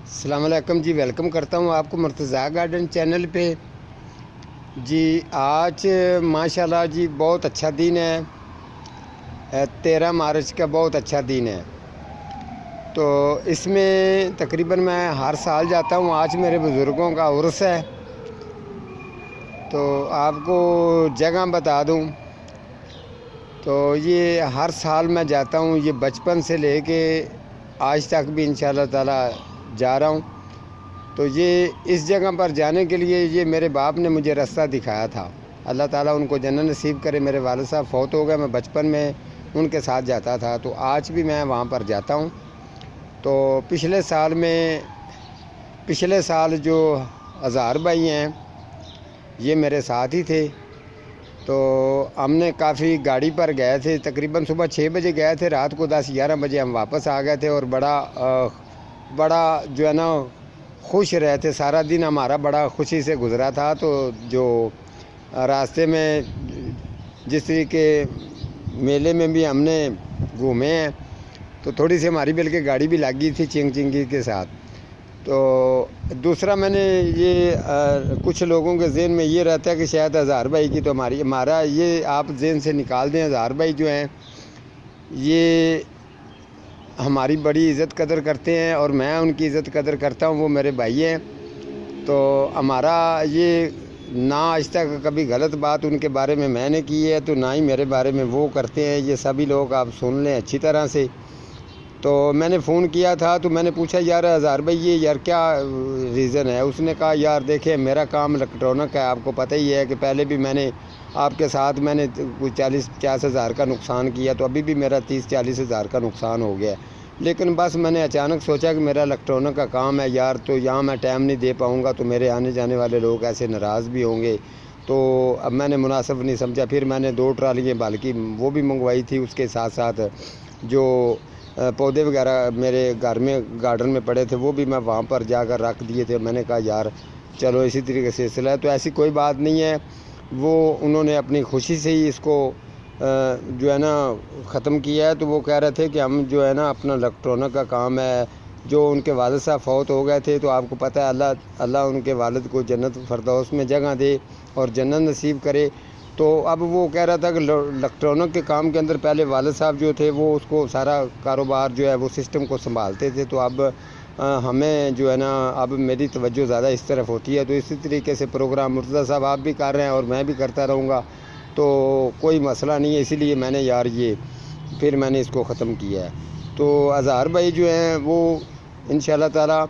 अस्सलाम वालेकुम जी, वेलकम करता हूँ आपको मुर्तज़ा गार्डन चैनल पे जी। आज माशाल्लाह जी बहुत अच्छा दिन है। 13 मार्च का बहुत अच्छा दिन है। तो इसमें तकरीबन मैं हर साल जाता हूँ। आज मेरे बुज़ुर्गों का उर्स है। तो आपको जगह बता दूँ तो ये हर साल मैं जाता हूँ। ये बचपन से लेके आज तक भी इंशाअल्लाह ताला जा रहा हूँ। तो ये इस जगह पर जाने के लिए ये मेरे बाप ने मुझे रास्ता दिखाया था। अल्लाह ताला उनको जन्नत नसीब करे। मेरे वालिद साहब फ़ौत हो गए, मैं बचपन में उनके साथ जाता था। तो आज भी मैं वहाँ पर जाता हूँ। तो पिछले साल जो हज़ार भाई हैं ये मेरे साथ ही थे। तो हमने काफ़ी गाड़ी पर गए थे। तकरीबन सुबह 6 बजे गए थे, रात को 10-11 बजे हम वापस आ गए थे। और बड़ा जो है ना खुश रहे थे। सारा दिन हमारा बड़ा खुशी से गुज़रा था। तो जो रास्ते में जिस तरीके मेले में भी हमने घूमे हैं तो थोड़ी सी हमारी बल्कि गाड़ी भी लग गई थी चिंगी के साथ। तो दूसरा मैंने ये कुछ लोगों के ज़हन में ये रहता है कि शायद हज़ार भाई की तो हमारा ये आप ज़हन से निकाल दें। हज़ार भाई जो हैं ये हमारी बड़ी इज़्ज़त कदर करते हैं और मैं उनकी इज़्ज़त कदर करता हूँ। वो मेरे भाई हैं। तो हमारा ये ना आज तक कभी गलत बात उनके बारे में मैंने की है तो ना ही मेरे बारे में वो करते हैं। ये सभी लोग आप सुन लें अच्छी तरह से। तो मैंने फ़ोन किया था तो मैंने पूछा यार हज़ार भाई ये यार क्या रीज़न है। उसने कहा यार देखिए मेरा काम इलेक्ट्रॉनिक है, आपको पता ही है कि पहले भी मैंने आपके साथ मैंने कुछ 40-50 हज़ार का नुकसान किया। तो अभी भी मेरा 30-40 हज़ार का नुकसान हो गया। लेकिन बस मैंने अचानक सोचा कि मेरा इलेक्ट्रॉनिक का काम है यार, तो यहाँ मैं टाइम नहीं दे पाऊँगा तो मेरे आने जाने वाले लोग ऐसे नाराज़ भी होंगे। तो अब मैंने मुनासिब नहीं समझा। फिर मैंने 2 ट्रालियाँ बल्कि वो भी मंगवाई थी। उसके साथ साथ जो पौधे वगैरह मेरे घर में गार्डन में पड़े थे वो भी मैं वहाँ पर जाकर रख दिए थे। मैंने कहा यार चलो इसी तरीके से सिलसिला है। तो ऐसी कोई बात नहीं है। वो उन्होंने अपनी खुशी से ही इसको जो है ना ख़त्म किया है। तो वो कह रहे थे कि हम जो है ना अपना इलेक्ट्रॉनिक का काम है। जो उनके वालिद साहब फ़ौत हो गए थे तो आपको पता है अल्लाह उनके वालिद को जन्नत फ़िरदौस में जगह दे और जन्नत नसीब करे। तो अब वो कह रहा था कि इलेक्ट्रॉनिक के काम के अंदर पहले वालिद साहब जो थे वो उसको सारा कारोबार जो है वो सिस्टम को संभालते थे। तो अब हमें जो है ना अब मेरी तवज्जो ज़्यादा इस तरफ होती है। तो इसी तरीके से प्रोग्राम मुर्तज़ा साहब आप भी कर रहे हैं और मैं भी करता रहूँगा। तो कोई मसला नहीं है। इसीलिए मैंने यार ये फिर मैंने इसको ख़त्म किया है। तो हज़ार भाई जो हैं वो इंशाअल्लाह ताला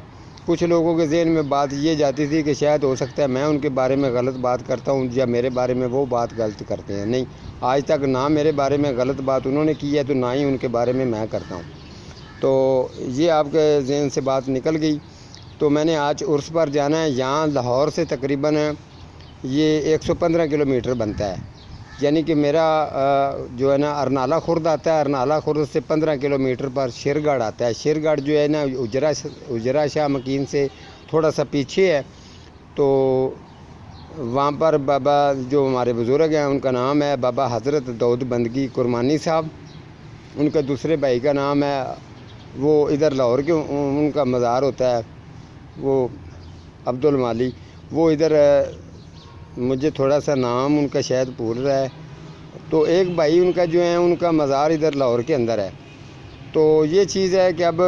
कुछ लोगों के ज़हन में बात ये जाती थी कि शायद हो सकता है मैं उनके बारे में गलत बात करता हूँ या मेरे बारे में वो बात गलत करते हैं। नहीं, आज तक ना मेरे बारे में गलत बात उन्होंने की है तो ना ही उनके बारे में मैं करता हूँ। तो ये आपके ज़हन से बात निकल गई। तो मैंने आज उर्स पर जाना है। यहाँ लाहौर से तकरीबन ये 115 किलोमीटर बनता है। यानी कि मेरा जो है ना अरनाला खुर्द आता है। अरनाला खुर्द से 15 किलोमीटर पर शेरगढ़ आता है। शेरगढ़ जो है ना उजरा शाह मकीन से थोड़ा सा पीछे है। तो वहाँ पर बाबा जो हमारे बुज़ुर्ग हैं उनका नाम है बाबा हज़रत दाऊद बंदगी कुरमानी साहब। उनका दूसरे भाई का नाम है वो इधर लाहौर के उनका मज़ार होता है वो अब्दुल माली। वो इधर मुझे थोड़ा सा नाम उनका शायद भूल रहा है। तो एक भाई उनका जो है उनका मज़ार इधर लाहौर के अंदर है। तो ये चीज़ है कि अब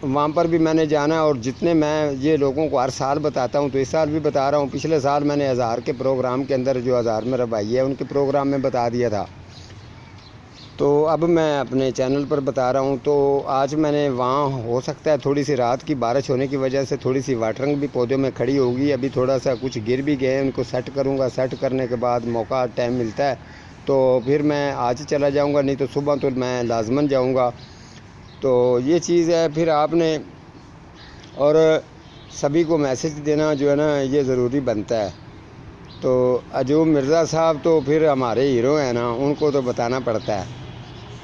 वहाँ पर भी मैंने जाना है। और जितने मैं ये लोगों को हर साल बताता हूँ तो इस साल भी बता रहा हूँ। पिछले साल मैंने हज़ार के प्रोग्राम के अंदर जो हज़ार मेरा भाई है उनके प्रोग्राम में बता दिया था। तो अब मैं अपने चैनल पर बता रहा हूँ। तो आज मैंने वहाँ हो सकता है थोड़ी सी रात की बारिश होने की वजह से थोड़ी सी वाटरिंग भी पौधों में खड़ी होगी। अभी थोड़ा सा कुछ गिर भी गए, उनको सेट करूँगा। सेट करने के बाद मौका टाइम मिलता है तो फिर मैं आज चला जाऊँगा, नहीं तो सुबह तो मैं लाजमन जाऊँगा। तो ये चीज़ है। फिर आपने और सभी को मैसेज देना जो है ना ये ज़रूरी बनता है। तो अजूब मिर्ज़ा साहब तो फिर हमारे हीरो हैं ना, उनको तो बताना पड़ता है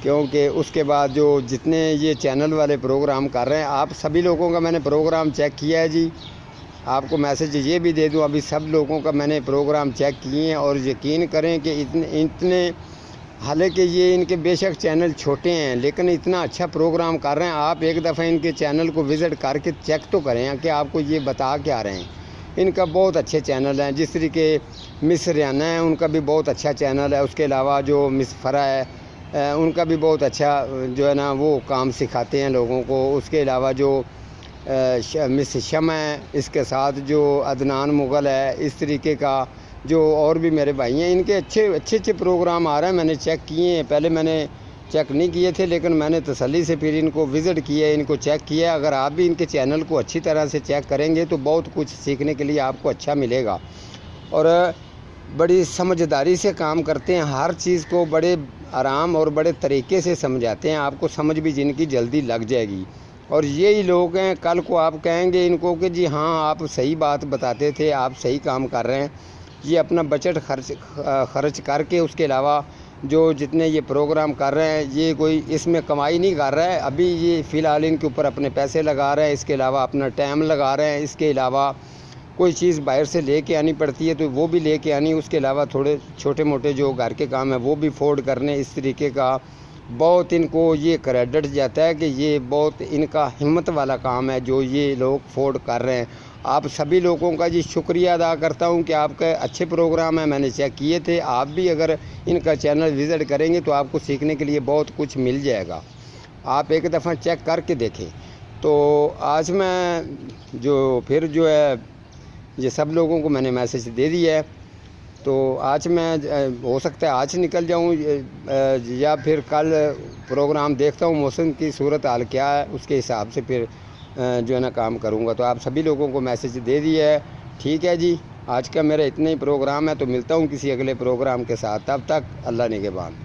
क्योंकि उसके बाद जो जितने ये चैनल वाले प्रोग्राम कर रहे हैं आप सभी लोगों का मैंने प्रोग्राम चेक किया है जी। आपको मैसेज ये भी दे दूं, अभी सब लोगों का मैंने प्रोग्राम चेक किए हैं और यकीन करें कि इतने हालांकि ये इनके बेशक चैनल छोटे हैं लेकिन इतना अच्छा प्रोग्राम कर रहे हैं। आप एक दफ़ा इनके चैनल को विज़िट करके चेक तो करें कि आपको ये बता क्या रहे हैं। इनका बहुत अच्छे चैनल हैं, जिस तरीके मिस रियाना है उनका भी बहुत अच्छा चैनल है। उसके अलावा जो मिस फ़रा है उनका भी बहुत अच्छा जो है ना वो काम सिखाते हैं लोगों को। उसके अलावा जो मिस शमा है, इसके साथ जो अदनान मुग़ल है, इस तरीके का जो और भी मेरे भाई हैं, इनके अच्छे प्रोग्राम आ रहे हैं। मैंने चेक किए हैं, पहले मैंने चेक नहीं किए थे लेकिन मैंने तसल्ली से फिर इनको विज़िट किया, इनको चेक किया। अगर आप भी इनके चैनल को अच्छी तरह से चेक करेंगे तो बहुत कुछ सीखने के लिए आपको अच्छा मिलेगा। और बड़ी समझदारी से काम करते हैं, हर चीज़ को बड़े आराम और बड़े तरीके से समझाते हैं, आपको समझ भी जिनकी जल्दी लग जाएगी। और यही लोग हैं, कल को आप कहेंगे इनको कि जी हाँ आप सही बात बताते थे, आप सही काम कर रहे हैं। ये अपना बजट खर्च करके उसके अलावा जो जितने ये प्रोग्राम कर रहे हैं, ये कोई इसमें कमाई नहीं कर रहा है। अभी ये फ़िलहाल इनके ऊपर अपने पैसे लगा रहे हैं, इसके अलावा अपना टाइम लगा रहे हैं। इसके अलावा कोई चीज़ बाहर से लेके आनी पड़ती है तो वो भी लेके आनी, उसके अलावा थोड़े छोटे मोटे जो घर के काम है वो भी फोर्ड करने। इस तरीके का बहुत इनको ये क्रेडिट जाता है कि ये बहुत इनका हिम्मत वाला काम है जो ये लोग फोर्ड कर रहे हैं। आप सभी लोगों का जी शुक्रिया अदा करता हूं कि आपके अच्छे प्रोग्राम है, मैंने चेक किए थे। आप भी अगर इनका चैनल विज़िट करेंगे तो आपको सीखने के लिए बहुत कुछ मिल जाएगा। आप एक दफ़ा चेक करके देखें। तो आज मैं फिर जो है ये सब लोगों को मैंने मैसेज दे दिया है। तो आज मैं हो सकता है आज निकल जाऊं या फिर कल प्रोग्राम देखता हूं, मौसम की सूरत हाल क्या है उसके हिसाब से फिर जो है ना काम करूंगा। तो आप सभी लोगों को मैसेज दे दिया है। ठीक है जी, आज का मेरा इतना ही प्रोग्राम है, तो मिलता हूं किसी अगले प्रोग्राम के साथ। तब तक अल्लाह निगहबान।